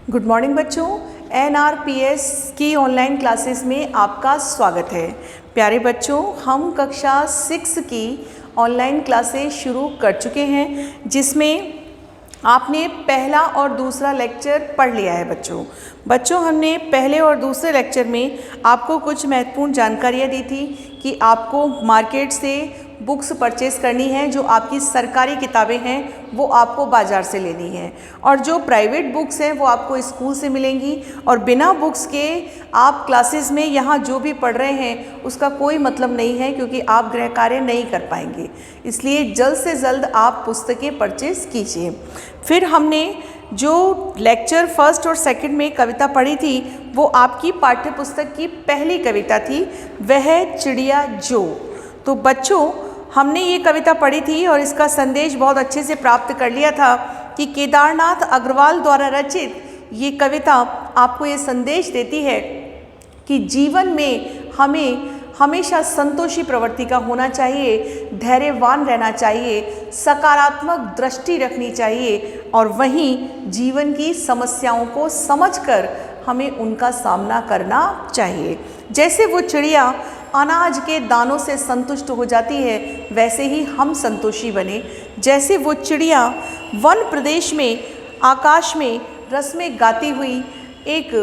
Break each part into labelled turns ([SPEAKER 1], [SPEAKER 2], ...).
[SPEAKER 1] Good morning बच्चों, NRPS की online classes में आपका स्वागत है। प्यारे बच्चों, हम कक्षा 6 की ऑनलाइन क्लासेस शुरू कर चुके हैं, जिसमें आपने पहला और दूसरा लेक्चर पढ़ लिया है। बच्चों हमने पहले और दूसरे लेक्चर में आपको कुछ महत्वपूर्ण जानकारियाँ दी थी कि आपको मार्केट से बुक्स परचेज़ करनी है। जो आपकी सरकारी किताबें हैं वो आपको बाज़ार से लेनी है, और जो प्राइवेट बुक्स हैं वो आपको स्कूल से मिलेंगी। और बिना बुक्स के आप क्लासेस में यहाँ जो भी पढ़ रहे हैं उसका कोई मतलब नहीं है, क्योंकि आप गृह कार्य नहीं कर पाएंगे। इसलिए जल्द से जल्द आप पुस्तकें परचेज़ कीजिए। फिर हमने जो लेक्चर फर्स्ट और सेकंड में कविता पढ़ी थी वो आपकी पाठ्य पुस्तक की पहली कविता थी, वह चिड़िया जो। तो बच्चों, हमने ये कविता पढ़ी थी और इसका संदेश बहुत अच्छे से प्राप्त कर लिया था कि केदारनाथ अग्रवाल द्वारा रचित ये कविता आपको ये संदेश देती है कि जीवन में हमें हमेशा संतोषी प्रवृत्ति का होना चाहिए, धैर्यवान रहना चाहिए, सकारात्मक दृष्टि रखनी चाहिए, और वहीं जीवन की समस्याओं को समझकर हमें उनका सामना करना चाहिए। जैसे वो चिड़िया अनाज के दानों से संतुष्ट हो जाती है, वैसे ही हम संतोषी बने। जैसे वो चिड़िया वन प्रदेश में आकाश में रस में गाती हुई एक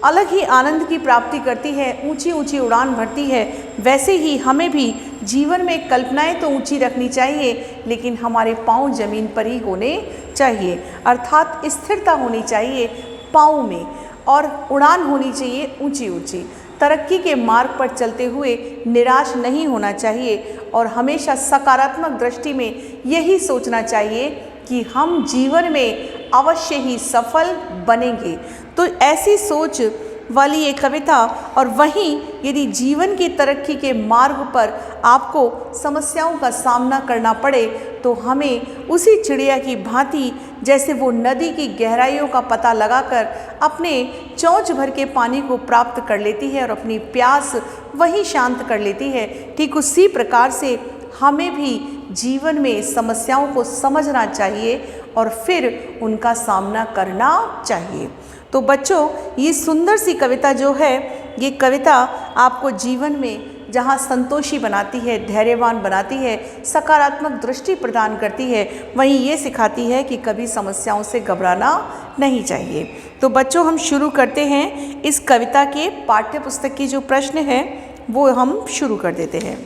[SPEAKER 1] अलग ही आनंद की प्राप्ति करती है, ऊंची ऊंची उड़ान भरती है, वैसे ही हमें भी जीवन में कल्पनाएं तो ऊंची रखनी चाहिए, लेकिन हमारे पांव जमीन पर ही होने चाहिए। अर्थात स्थिरता होनी चाहिए पांव में, और उड़ान होनी चाहिए ऊंची ऊंची। तरक्की के मार्ग पर चलते हुए निराश नहीं होना चाहिए, और हमेशा सकारात्मक दृष्टि में यही सोचना चाहिए कि हम जीवन में अवश्य ही सफल बनेंगे। तो ऐसी सोच वाली ये कविता, और वहीं यदि जीवन की तरक्की के मार्ग पर आपको समस्याओं का सामना करना पड़े तो हमें उसी चिड़िया की भांति, जैसे वो नदी की गहराइयों का पता लगाकर अपने चोंच भर के पानी को प्राप्त कर लेती है और अपनी प्यास वहीं शांत कर लेती है, ठीक उसी प्रकार से हमें भी जीवन में समस्याओं को समझना चाहिए और फिर उनका सामना करना चाहिए। तो बच्चों, ये सुंदर सी कविता जो है, ये कविता आपको जीवन में जहाँ संतोषी बनाती है, धैर्यवान बनाती है, सकारात्मक दृष्टि प्रदान करती है, वहीं ये सिखाती है कि कभी समस्याओं से घबराना नहीं चाहिए। तो बच्चों, हम शुरू करते हैं। इस कविता के पाठ्य पुस्तक की जो प्रश्न है वो हम शुरू कर देते हैं।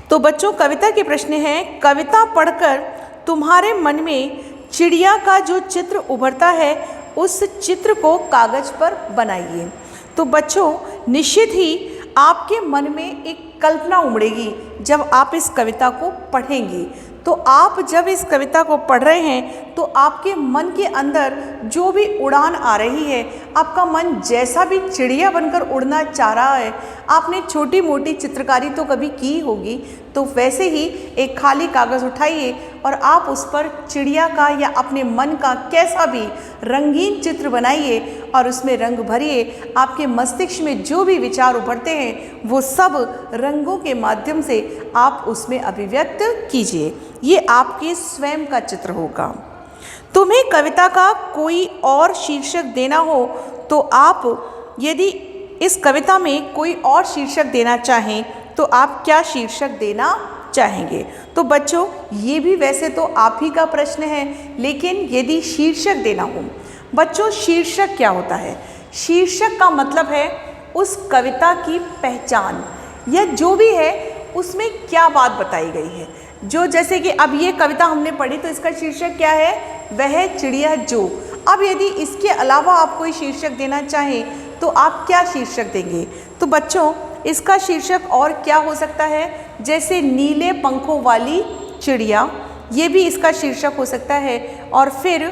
[SPEAKER 1] तो बच्चों, कविता के प्रश्न हैं, कविता पढ़कर तुम्हारे मन में चिड़िया का जो चित्र उभरता है उस चित्र को कागज पर बनाइए। तो बच्चों, निश्चित ही आपके मन में एक कल्पना उमड़ेगी जब आप इस कविता को पढ़ेंगे। तो आप जब इस कविता को पढ़ रहे हैं तो आपके मन के अंदर जो भी उड़ान आ रही है, आपका मन जैसा भी चिड़िया बनकर उड़ना चाह रहा है, आपने छोटी मोटी चित्रकारी तो कभी की होगी, तो वैसे ही एक खाली कागज़ उठाइए और आप उस पर चिड़िया का या अपने मन का कैसा भी रंगीन चित्र बनाइए और उसमें रंग भरिए। आपके मस्तिष्क में जो भी विचार उभरते हैं वो सब रंगों के माध्यम से आप उसमें अभिव्यक्त कीजिए। ये आपके स्वयं का चित्र होगा। तुम्हें कविता का कोई और शीर्षक देना हो तो आप, यदि इस कविता में कोई और शीर्षक देना चाहें तो आप क्या शीर्षक देना चाहेंगे? तो बच्चों, ये भी वैसे तो आप ही का प्रश्न है, लेकिन यदि शीर्षक देना हो, बच्चों शीर्षक क्या होता है? शीर्षक का मतलब है उस कविता की पहचान, या जो भी है उसमें क्या बात बताई गई है। जो जैसे कि अब ये कविता हमने पढ़ी तो इसका शीर्षक क्या है? वह चिड़िया जो। अब यदि इसके अलावा आप कोई शीर्षक देना चाहें तो आप क्या शीर्षक देंगे? तो बच्चों, इसका शीर्षक और क्या हो सकता है? जैसे नीले पंखों वाली चिड़िया, ये भी इसका शीर्षक हो सकता है। और फिर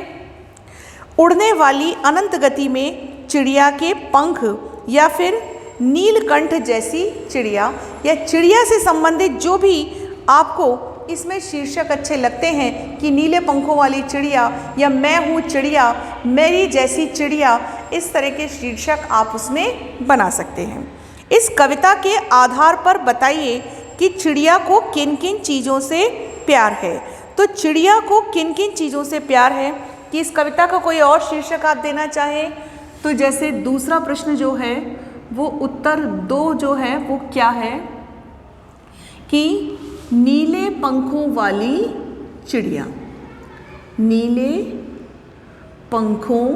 [SPEAKER 1] उड़ने वाली अनंत गति में चिड़िया के पंख, या फिर नीलकंठ जैसी चिड़िया, या चिड़िया से संबंधित जो भी आपको इसमें शीर्षक अच्छे लगते हैं कि नीले पंखों वाली चिड़िया, या मैं हूँ चिड़िया, मेरी जैसी चिड़िया, इस तरह के शीर्षक आप उसमें बना सकते हैं। इस कविता के आधार पर बताइए कि चिड़िया को किन किन चीज़ों से प्यार है। तो चिड़िया को किन किन चीज़ों से प्यार है? कि इस कविता का कोई और शीर्षक आप देना चाहें तो जैसे दूसरा प्रश्न जो है वो उत्तर 2 जो है वो क्या है कि नीले पंखों वाली चिड़िया, नीले पंखों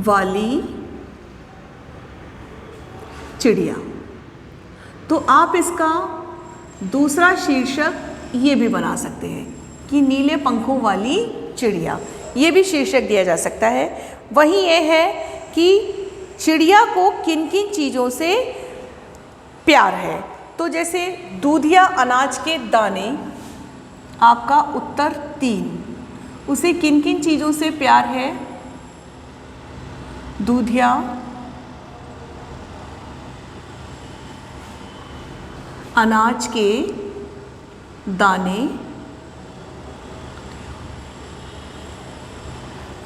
[SPEAKER 1] वाली चिड़िया। तो आप इसका दूसरा शीर्षक ये भी बना सकते हैं कि नीले पंखों वाली चिड़िया, ये भी शीर्षक दिया जा सकता है। वहीं ये है कि चिड़िया को किन किन चीज़ों से प्यार है, तो जैसे दूधिया अनाज के दाने, आपका उत्तर 3, उसे किन किन चीज़ों से प्यार है? दूधिया अनाज के दाने,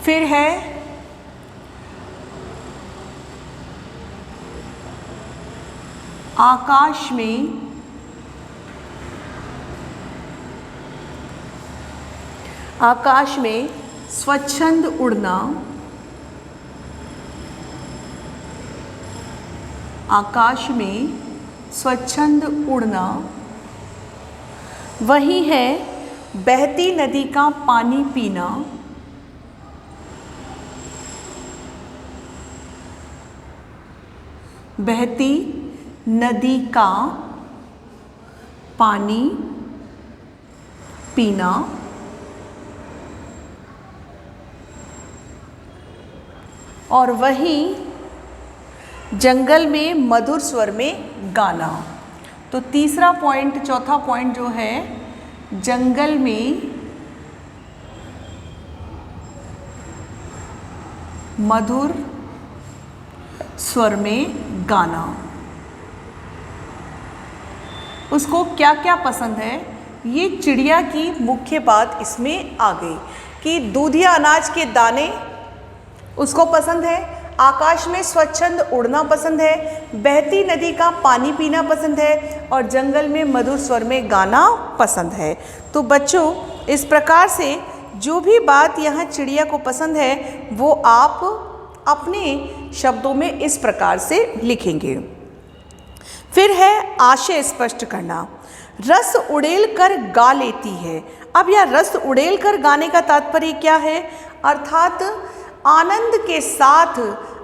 [SPEAKER 1] फिर है आकाश में स्वच्छंद उड़ना, आकाश में स्वच्छंद उड़ना। वही है बहती नदी का पानी पीना, बहती नदी का पानी पीना। और वहीं जंगल में मधुर स्वर में गाना। तो तीसरा पॉइंट, चौथा पॉइंट जो है जंगल में मधुर स्वर में गाना। उसको क्या क्या पसंद है, ये चिड़िया की मुख्य बात इसमें आ गई कि दूधिया अनाज के दाने उसको पसंद है, आकाश में स्वच्छंद उड़ना पसंद है, बहती नदी का पानी पीना पसंद है और जंगल में मधुर स्वर में गाना पसंद है। तो बच्चों, इस प्रकार से जो भी बात यहाँ चिड़िया को पसंद है वो आप अपने शब्दों में इस प्रकार से लिखेंगे। फिर है आशय स्पष्ट करना। रस उड़ेल कर गा लेती है। अब यह रस उड़ेल कर गाने का तात्पर्य क्या है? अर्थात आनंद के साथ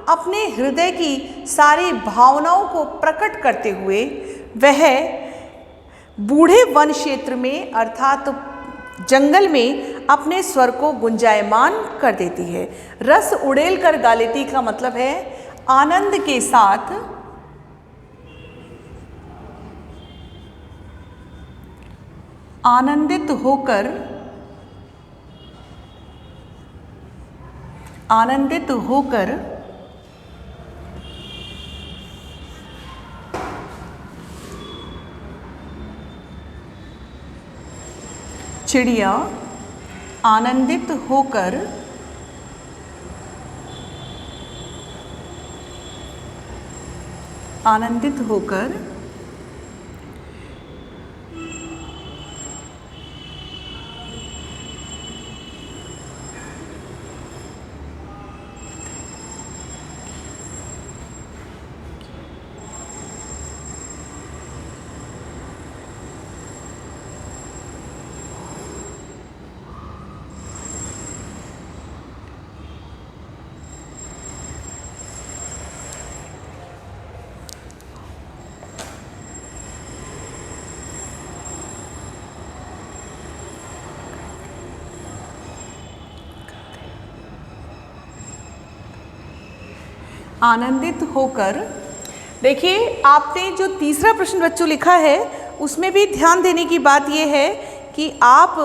[SPEAKER 1] अपने हृदय की सारी भावनाओं को प्रकट करते हुए वह बूढ़े वन क्षेत्र में अर्थात जंगल में अपने स्वर को गुंजायमान कर देती है। रस उड़ेल कर गा लेती का मतलब है आनंद के साथ आनंदित होकर चिड़िया आनंदित होकर देखिए, आपने जो तीसरा प्रश्न बच्चों लिखा है उसमें भी ध्यान देने की बात यह है कि आप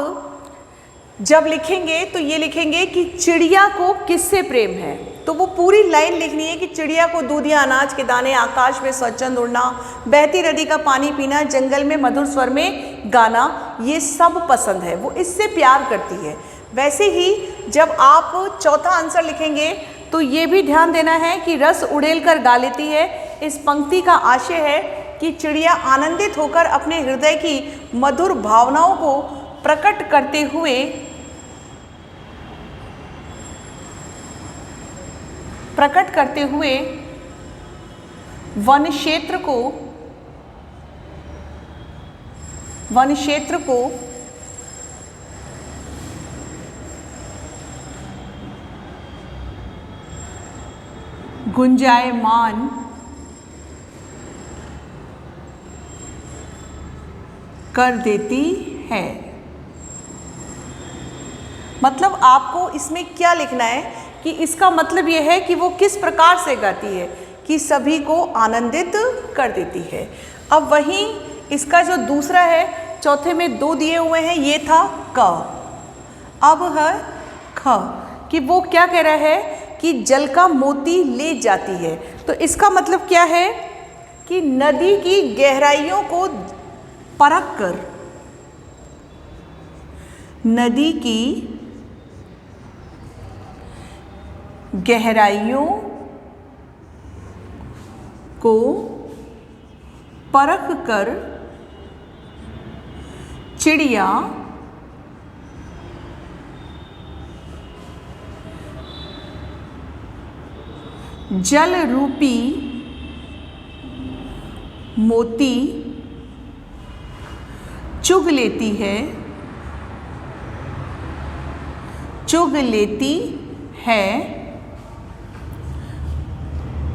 [SPEAKER 1] जब लिखेंगे तो ये लिखेंगे कि चिड़िया को किससे प्रेम है। तो वो पूरी लाइन लिखनी है कि चिड़िया को दूधिया अनाज के दाने, आकाश में स्वच्छंद उड़ना, बहती नदी का पानी पीना, जंगल में मधुर स्वर में गाना, ये सब पसंद है, वो इससे प्यार करती है। वैसे ही जब आप चौथा आंसर लिखेंगे तो ये भी ध्यान देना है कि रस उड़ेल कर गा लेती है। इस पंक्ति का आशय है कि चिड़िया आनंदित होकर अपने हृदय की मधुर भावनाओं को प्रकट करते हुए प्रकट करते हुए वन क्षेत्र को गुंजायमान कर देती है। मतलब आपको इसमें क्या लिखना है कि इसका मतलब यह है कि वो किस प्रकार से गाती है कि सभी को आनंदित कर देती है। अब वहीं इसका जो दूसरा है, चौथे में 2 दिए हुए हैं, ये था क, अब है ख कि वो क्या कह रहा है कि जल का मोती ले जाती है। तो इसका मतलब क्या है कि नदी की गहराइयों को परख कर, नदी की गहराइयों को परख कर चिड़िया जल रूपी मोती चुग लेती है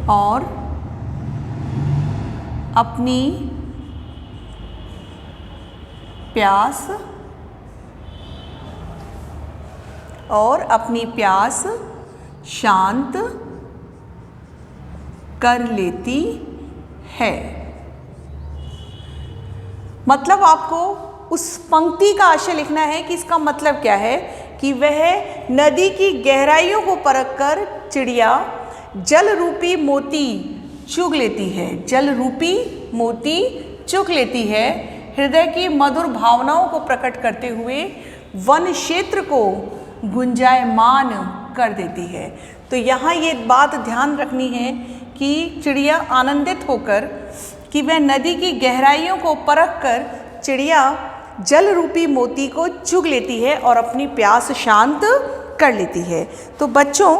[SPEAKER 1] और अपनी प्यास शांत कर लेती है। मतलब आपको उस पंक्ति का आशय लिखना है कि इसका मतलब क्या है कि वह नदी की गहराइयों को परख कर चिड़िया जल रूपी मोती चुग लेती है, जल रूपी मोती चुग लेती है, हृदय की मधुर भावनाओं को प्रकट करते हुए वन क्षेत्र को गुंजायमान कर देती है। तो यहाँ ये बात ध्यान रखनी है कि चिड़िया आनंदित होकर कि वह नदी की गहराइयों को परख कर चिड़िया जल रूपी मोती को चुग लेती है और अपनी प्यास शांत कर लेती है। तो बच्चों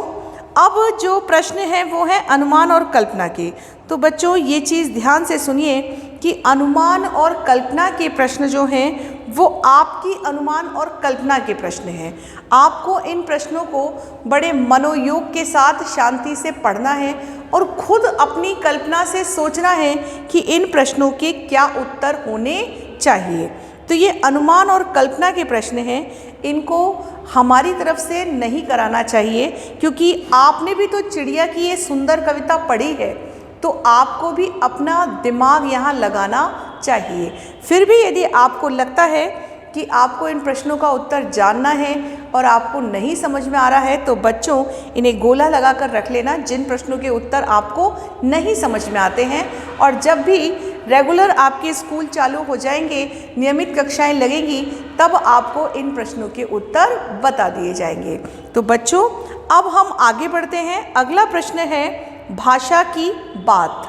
[SPEAKER 1] अब जो प्रश्न है वो है अनुमान और कल्पना के। तो बच्चों ये चीज़ ध्यान से सुनिए कि अनुमान और कल्पना के प्रश्न जो हैं वो आपकी अनुमान और कल्पना के प्रश्न हैं। आपको इन प्रश्नों को बड़े मनोयोग के साथ शांति से पढ़ना है और खुद अपनी कल्पना से सोचना है कि इन प्रश्नों के क्या उत्तर होने चाहिए। तो ये अनुमान और कल्पना के प्रश्न हैं, इनको हमारी तरफ से नहीं कराना चाहिए क्योंकि आपने भी तो चिड़िया की ये सुंदर कविता पढ़ी है, तो आपको भी अपना दिमाग यहाँ लगाना चाहिए। फिर भी यदि आपको लगता है कि आपको इन प्रश्नों का उत्तर जानना है और आपको नहीं समझ में आ रहा है, तो बच्चों इन्हें गोला लगा कर रख लेना जिन प्रश्नों के उत्तर आपको नहीं समझ में आते हैं। और जब भी रेगुलर आपके स्कूल चालू हो जाएंगे, नियमित कक्षाएं लगेंगी, तब आपको इन प्रश्नों के उत्तर बता दिए जाएंगे। तो बच्चों अब हम आगे बढ़ते हैं। अगला प्रश्न है भाषा की बात।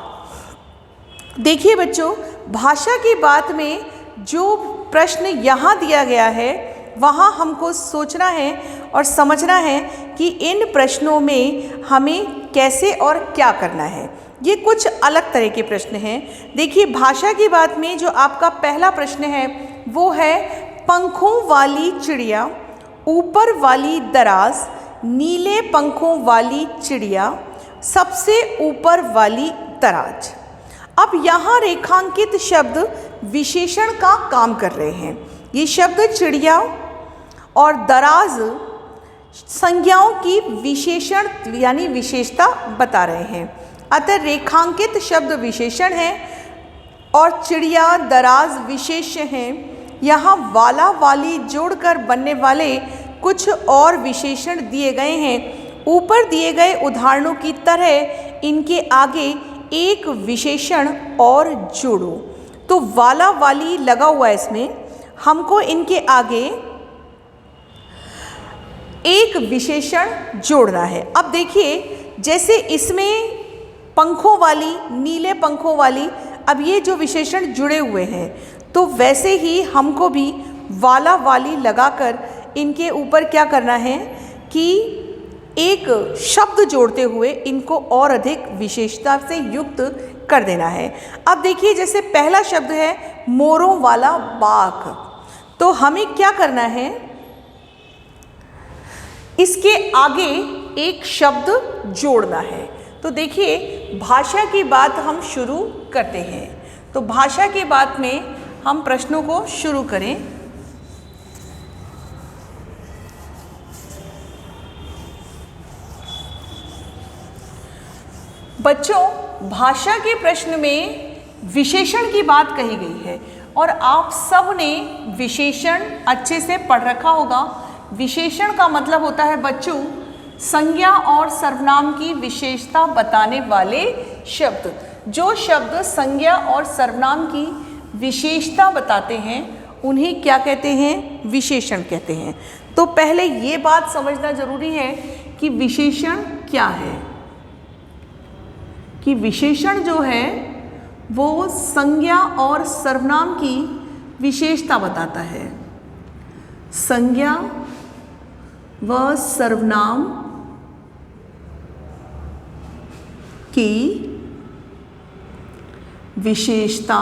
[SPEAKER 1] देखिए बच्चों, भाषा की बात में जो प्रश्न यहाँ दिया गया है वहाँ हमको सोचना है और समझना है कि इन प्रश्नों में हमें कैसे और क्या करना है। ये कुछ अलग तरह के प्रश्न हैं। देखिए भाषा की बात में जो आपका पहला प्रश्न है वो है पंखों वाली चिड़िया, ऊपर वाली दराज, नीले पंखों वाली चिड़िया, सबसे ऊपर वाली दराज। अब यहाँ रेखांकित शब्द विशेषण का काम कर रहे हैं। ये शब्द चिड़िया और दराज संज्ञाओं की विशेषण यानी विशेषता बता रहे हैं। अतः रेखांकित शब्द विशेषण है और चिड़िया दराज विशेष्य हैं। यहाँ वाला वाली जोड़कर बनने वाले कुछ और विशेषण दिए गए हैं। ऊपर दिए गए उदाहरणों की तरह इनके आगे एक विशेषण और जोड़ो। तो वाला वाली लगा हुआ है इसमें, हमको इनके आगे एक विशेषण जोड़ना है। अब देखिए जैसे इसमें पंखों वाली, नीले पंखों वाली, अब ये जो विशेषण जुड़े हुए हैं, तो वैसे ही हमको भी वाला वाली लगाकर इनके ऊपर क्या करना है कि एक शब्द जोड़ते हुए इनको और अधिक विशेषता से युक्त कर देना है। अब देखिए, जैसे पहला शब्द है मोरों वाला बाग, तो हमें क्या करना है, इसके आगे एक शब्द जोड़ना है। तो देखिए, भाषा की बात हम शुरू करते हैं। तो भाषा की बात में हम प्रश्नों को शुरू करें। बच्चों, भाषा के प्रश्न में विशेषण की बात कही गई है और आप सब ने विशेषण अच्छे से पढ़ रखा होगा। विशेषण का मतलब होता है बच्चों संज्ञा और सर्वनाम की विशेषता बताने वाले शब्द। जो शब्द संज्ञा और सर्वनाम की विशेषता बताते हैं उन्हें क्या कहते हैं, विशेषण कहते हैं। तो पहले ये बात समझना जरूरी है कि विशेषण क्या है, कि विशेषण जो है वो संज्ञा और सर्वनाम की विशेषता बताता है। संज्ञा व सर्वनाम की विशेषता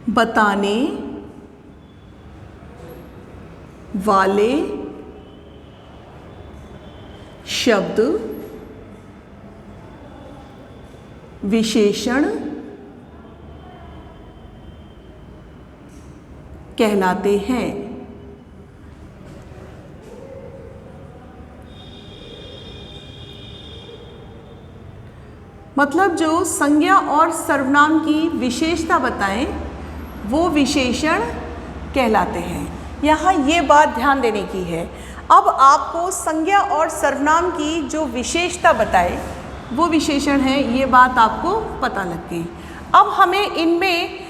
[SPEAKER 1] बताने वाले शब्द विशेषण कहलाते हैं। मतलब जो संज्ञा और सर्वनाम की विशेषता बताएं वो विशेषण कहलाते हैं। यहाँ ये बात ध्यान देने की है। अब आपको संज्ञा और सर्वनाम की जो विशेषता बताए वो विशेषण है, ये बात आपको पता लग गई। अब हमें इनमें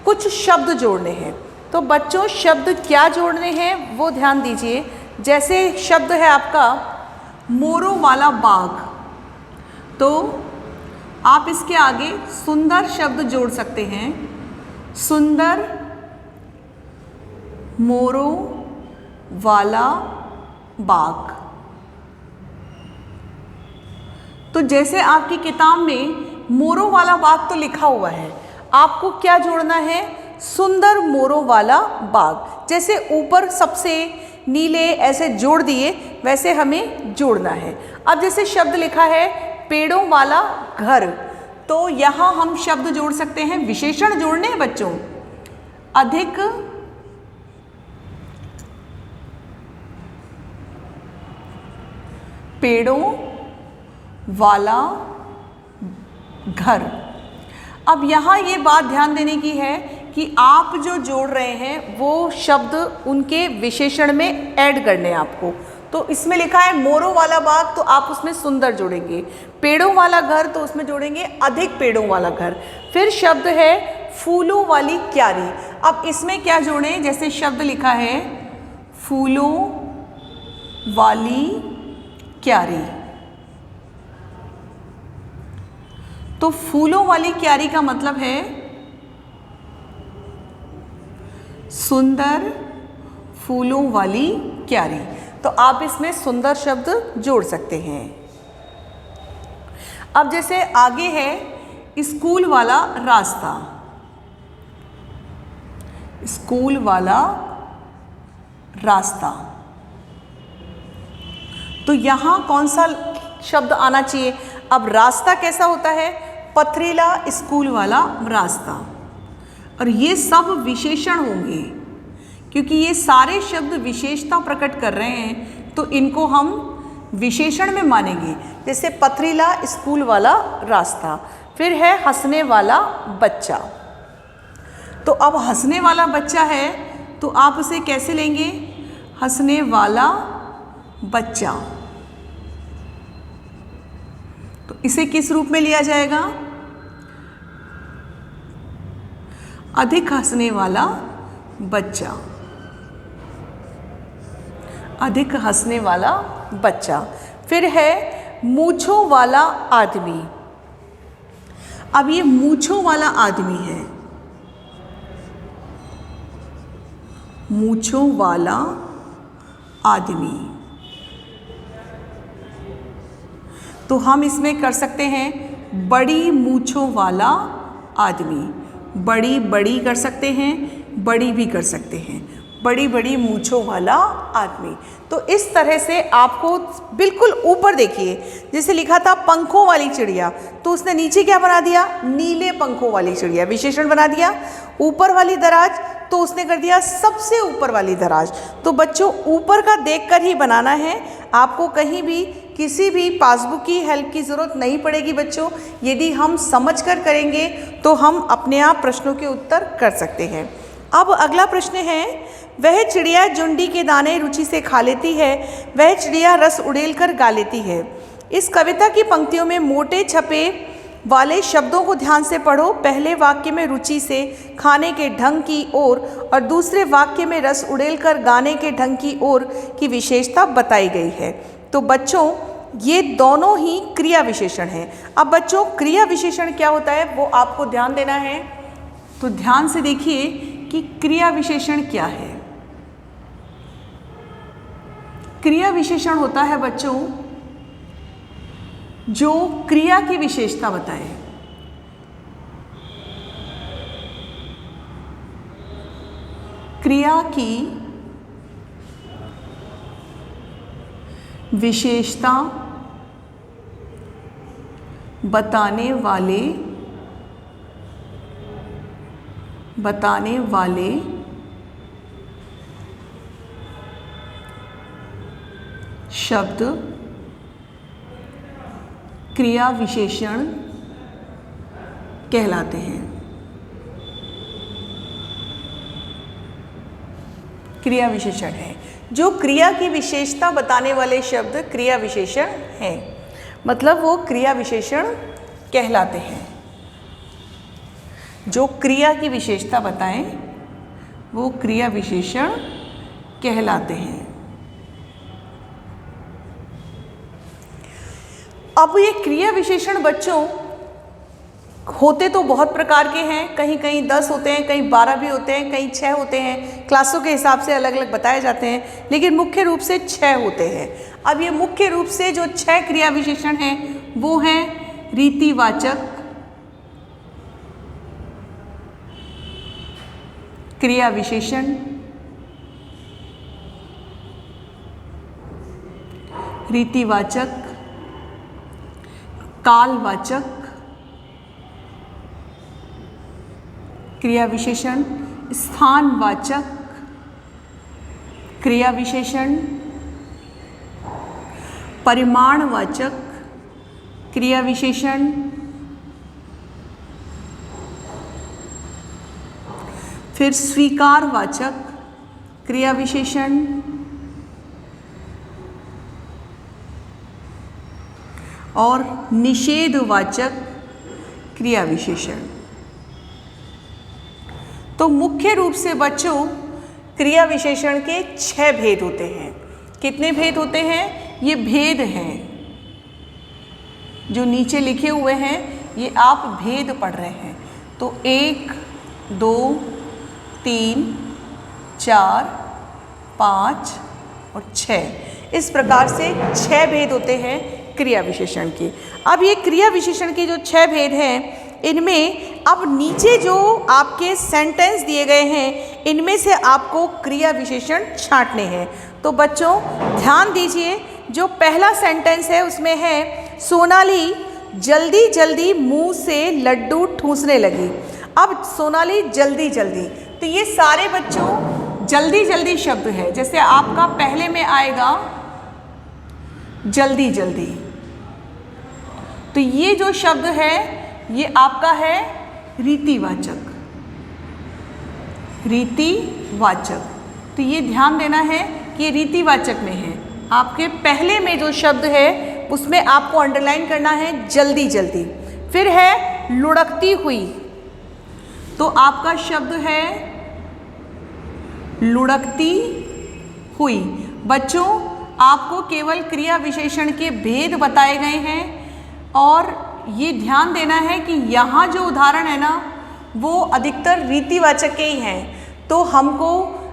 [SPEAKER 1] कुछ शब्द जोड़ने हैं। तो बच्चों, शब्द क्या जोड़ने हैं वो ध्यान दीजिए। जैसे शब्द है आपका मोरों वाला बाग, तो आप इसके आगे सुंदर शब्द जोड़ सकते हैं। सुंदर मोरों वाला बाग। तो जैसे आपकी किताब में मोरों वाला बाग तो लिखा हुआ है, आपको क्या जोड़ना है, सुंदर मोरों वाला बाग। जैसे ऊपर सबसे नीले ऐसे जोड़ दिए, वैसे हमें जोड़ना है। अब जैसे शब्द लिखा है पेड़ों वाला घर, तो यहाँ हम शब्द जोड़ सकते हैं, विशेषण जोड़ने हैं बच्चों। अधिक पेड़ों वाला घर। अब यहाँ ये बात ध्यान देने की है कि आप जो जोड़ रहे हैं वो शब्द उनके विशेषण में ऐड करने हैं आपको। तो इसमें लिखा है मोरों वाला बाग, तो आप उसमें सुंदर जोड़ेंगे। पेड़ों वाला घर, तो उसमें जोड़ेंगे अधिक पेड़ों वाला घर। फिर शब्द है फूलों वाली क्यारी। अब इसमें क्या जोड़ें, जैसे शब्द लिखा है फूलों वाली क्यारी, तो फूलों वाली क्यारी का मतलब है सुंदर फूलों वाली क्यारी। तो आप इसमें सुंदर शब्द जोड़ सकते हैं। अब जैसे आगे है स्कूल वाला रास्ता। स्कूल वाला रास्ता, तो यहाँ कौन सा शब्द आना चाहिए। अब रास्ता कैसा होता है, पथरीला स्कूल वाला रास्ता। और ये सब विशेषण होंगे क्योंकि ये सारे शब्द विशेषता प्रकट कर रहे हैं, तो इनको हम विशेषण में मानेंगे। जैसे पथरीला स्कूल वाला रास्ता। फिर है हंसने वाला बच्चा। तो अब हंसने वाला बच्चा है तो आप उसे कैसे लेंगे, हंसने वाला बच्चा। तो इसे किस रूप में लिया जाएगा, अधिक हंसने वाला बच्चा। अधिक हंसने वाला बच्चा। फिर है मूंछों वाला आदमी। अब ये मूंछों वाला आदमी है, मूंछों वाला आदमी। तो हम इसमें कर सकते हैं बड़ी मूंछों वाला आदमी। बड़ी बड़ी कर सकते हैं, बड़ी भी कर सकते हैं, बड़ी बड़ी मूंछों वाला आदमी। तो इस तरह से आपको बिल्कुल ऊपर देखिए, जैसे लिखा था पंखों वाली चिड़िया, तो उसने नीचे क्या बना दिया, नीले पंखों वाली चिड़िया विशेषण बना दिया। ऊपर वाली दराज, तो उसने कर दिया सबसे ऊपर वाली दराज। तो बच्चों ऊपर का देखकर ही बनाना है, आपको कहीं भी किसी भी पासबुक की हेल्प की ज़रूरत नहीं पड़ेगी बच्चों। यदि हम समझकर करेंगे तो हम अपने आप प्रश्नों के उत्तर कर सकते हैं। अब अगला प्रश्न है, वह चिड़िया जुंडी के दाने रुचि से खा लेती है, वह चिड़िया रस उड़ेल कर गा लेती है। इस कविता की पंक्तियों में मोटे छपे वाले शब्दों को ध्यान से पढ़ो। पहले वाक्य में रुचि से खाने के ढंग की ओर और दूसरे वाक्य में रस उड़ेल कर गाने के ढंग की ओर की विशेषता बताई गई है। तो बच्चों ये दोनों ही क्रिया विशेषण हैं। अब बच्चों क्रिया विशेषण क्या होता है वो आपको ध्यान देना है। तो ध्यान से देखिए कि क्रिया विशेषण क्या है। क्रिया विशेषण होता है बच्चों जो क्रिया की विशेषता बताए। क्रिया की विशेषता बताने वाले शब्द क्रिया विशेषण कहलाते हैं। क्रिया विशेषण है जो क्रिया की विशेषता बताने वाले शब्द क्रिया विशेषण हैं, मतलब वो क्रिया विशेषण कहलाते हैं। जो क्रिया की विशेषता बताएं वो क्रिया विशेषण कहलाते हैं। अब ये क्रिया विशेषण बच्चों होते तो बहुत प्रकार के हैं, कहीं कहीं 10 होते हैं, कहीं 12 भी होते हैं, कहीं 6 होते हैं, क्लासों के हिसाब से अलग अलग बताए जाते हैं, लेकिन मुख्य रूप से 6 होते हैं। अब ये मुख्य रूप से जो 6 क्रिया विशेषण हैं वो हैं रीतिवाचक क्रिया विशेषण, रीतिवाचक कालवाचक क्रिया विशेषण, स्थानवाचक क्रिया विशेषण, परिमाणवाचक क्रिया विशेषण, फिर स्वीकारवाचक क्रिया विशेषण और निषेधवाचक क्रिया विशेषण। तो मुख्य रूप से बच्चों क्रिया विशेषण के 6 भेद होते हैं। कितने भेद होते हैं? ये भेद हैं जो नीचे लिखे हुए हैं, ये आप भेद पढ़ रहे हैं। तो 1, 2, 3, 4, 5 और 6, इस प्रकार से 6 भेद होते हैं क्रिया विशेषण के। अब ये क्रिया विशेषण के जो 6 भेद हैं, इनमें अब नीचे जो आपके सेंटेंस दिए गए हैं, इनमें से आपको क्रिया विशेषण छांटने हैं। तो बच्चों ध्यान दीजिए, जो पहला सेंटेंस है उसमें है सोनाली जल्दी जल्दी मुंह से लड्डू ठूंसने लगी। अब सोनाली जल्दी जल्दी, तो ये सारे बच्चों जल्दी जल्दी शब्द है। जैसे आपका पहले में आएगा जल्दी जल्दी, तो ये जो शब्द है ये आपका है रीतिवाचक। रीतिवाचक, तो ये ध्यान देना है कि ये रीतिवाचक में है। आपके पहले में जो शब्द है उसमें आपको अंडरलाइन करना है जल्दी जल्दी। फिर है लुढ़कती हुई, तो आपका शब्द है लुढ़कती हुई। बच्चों आपको केवल क्रिया विशेषण के भेद बताए गए हैं और ये ध्यान देना है कि यहाँ जो उदाहरण है ना वो अधिकतर रीतिवाचक के ही हैं। तो हमको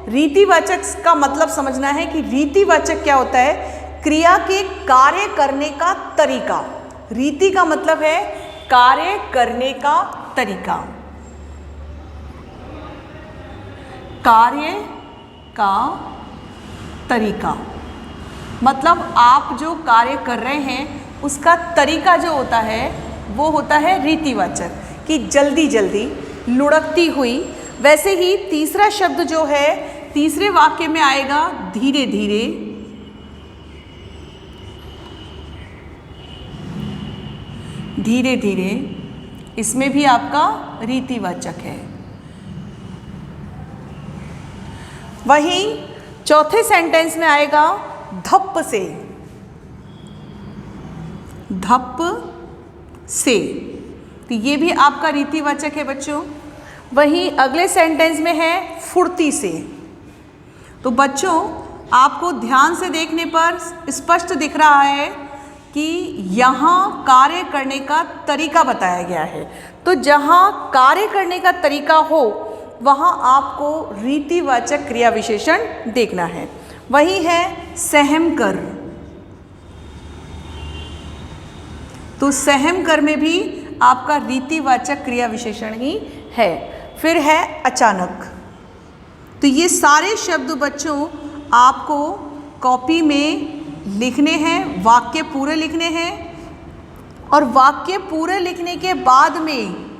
[SPEAKER 1] रीतिवाचक का मतलब समझना है कि रीतिवाचक क्या होता है, क्रिया के कार्य करने का तरीका। रीति का मतलब है कार्य करने का तरीका, कार्य का तरीका मतलब आप जो कार्य कर रहे हैं उसका तरीका जो होता है वो होता है रीतिवाचक, कि जल्दी जल्दी, लुढ़कती हुई। वैसे ही तीसरा शब्द जो है तीसरे वाक्य में आएगा धीरे धीरे, धीरे धीरे, इसमें भी आपका रीतिवाचक है। वहीं चौथे सेंटेंस में आएगा धप्प से, धप्प से, तो ये भी आपका रीतिवाचक है बच्चों। वहीं अगले सेंटेंस में है फुर्ती से। तो बच्चों आपको ध्यान से देखने पर स्पष्ट दिख रहा है कि यहाँ कार्य करने का तरीका बताया गया है। तो जहाँ कार्य करने का तरीका हो वहाँ आपको रीतिवाचक क्रिया विशेषण देखना है। वही है सहम कर, तो सहम कर में भी आपका रीतिवाचक क्रिया विशेषण ही है। फिर है अचानक। तो ये सारे शब्द बच्चों आपको कॉपी में लिखने हैं, वाक्य पूरे लिखने हैं, और वाक्य पूरे लिखने के बाद में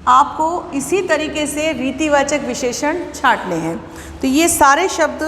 [SPEAKER 1] आपको इसी तरीके से रीतिवाचक विशेषण छांटने हैं। तो ये सारे शब्द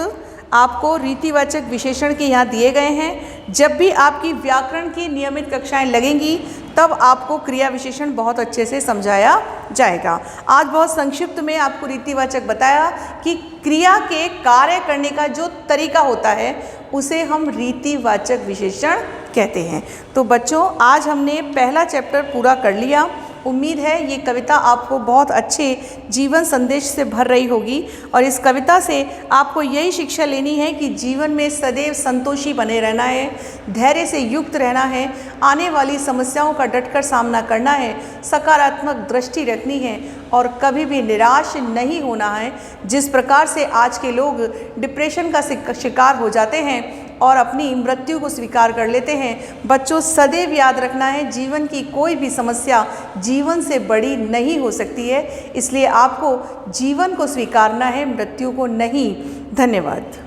[SPEAKER 1] आपको रीतिवाचक विशेषण के यहाँ दिए गए हैं। जब भी आपकी व्याकरण की नियमित कक्षाएं लगेंगी तब आपको क्रिया विशेषण बहुत अच्छे से समझाया जाएगा। आज बहुत संक्षिप्त में आपको रीतिवाचक बताया कि क्रिया के कार्य करने का जो तरीका होता है उसे हम रीतिवाचक विशेषण कहते हैं। तो बच्चों आज हमने पहला चैप्टर पूरा कर लिया। उम्मीद है ये कविता आपको बहुत अच्छे जीवन संदेश से भर रही होगी, और इस कविता से आपको यही शिक्षा लेनी है कि जीवन में सदैव संतोषी बने रहना है, धैर्य से युक्त रहना है, आने वाली समस्याओं का डटकर सामना करना है, सकारात्मक दृष्टि रखनी है और कभी भी निराश नहीं होना है। जिस प्रकार से आज के लोग डिप्रेशन का शिकार हो जाते हैं और अपनी मृत्यु को स्वीकार कर लेते हैं, बच्चों सदैव याद रखना है जीवन की कोई भी समस्या जीवन से बड़ी नहीं हो सकती है। इसलिए आपको जीवन को स्वीकारना है, मृत्यु को नहीं। धन्यवाद।